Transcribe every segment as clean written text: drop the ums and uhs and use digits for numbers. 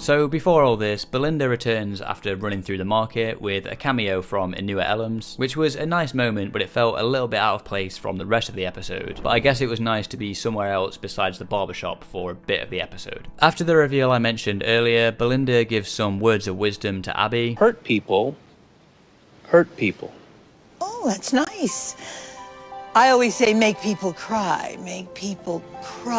So before all this, Belinda returns after running through the market with a cameo from Inua Ellams, which was a nice moment, but it felt a little bit out of place from the rest of the episode. But I guess it was nice to be somewhere else besides the barbershop for a bit of the episode. After the reveal I mentioned earlier, Belinda gives some words of wisdom to Abby. Hurt people hurt people. Oh, that's nice. I always say make people cry,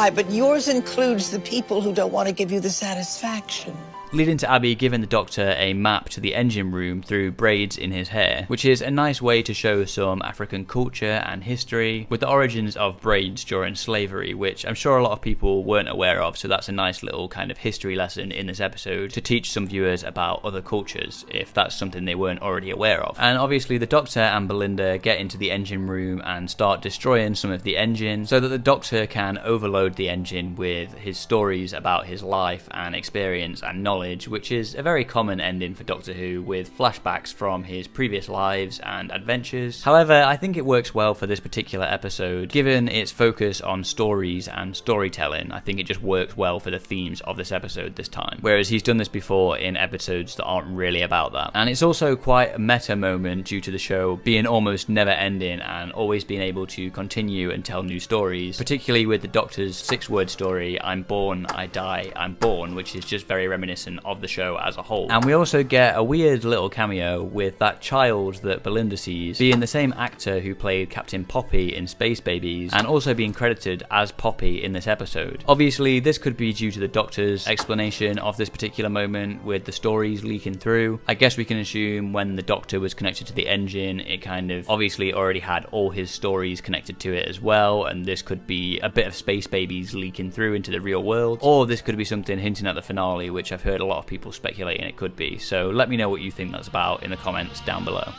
but yours includes the people who don't want to give you the satisfaction. Leading to Abby giving the Doctor a map to the engine room through braids in his hair, which is a nice way to show some African culture and history with the origins of braids during slavery, which I'm sure a lot of people weren't aware of, so that's a nice little kind of history lesson in this episode to teach some viewers about other cultures, if that's something they weren't already aware of. And obviously the Doctor and Belinda get into the engine room and start destroying some of the engine so that the Doctor can overload the engine with his stories about his life and experience and knowledge, which is a very common ending for Doctor Who, with flashbacks from his previous lives and adventures. However, I think it works well for this particular episode, given its focus on stories and storytelling. I think it just works well for the themes of this episode this time, whereas he's done this before in episodes that aren't really about that. And it's also quite a meta moment due to the show being almost never ending and always being able to continue and tell new stories, particularly with the Doctor's 6-word story, I'm born, I die, I'm born, which is just very reminiscent of the show as a whole. And we also get a weird little cameo with that child that Belinda sees being the same actor who played Captain Poppy in Space Babies, and also being credited as Poppy in this episode. Obviously this could be due to the Doctor's explanation of this particular moment with the stories leaking through. I guess we can assume when the Doctor was connected to the engine, it kind of obviously already had all his stories connected to it as well, and this could be a bit of Space Babies leaking through into the real world, or this could be something hinting at the finale, which I've heard a lot of people speculating it could be. So let me know what you think that's about in the comments down below.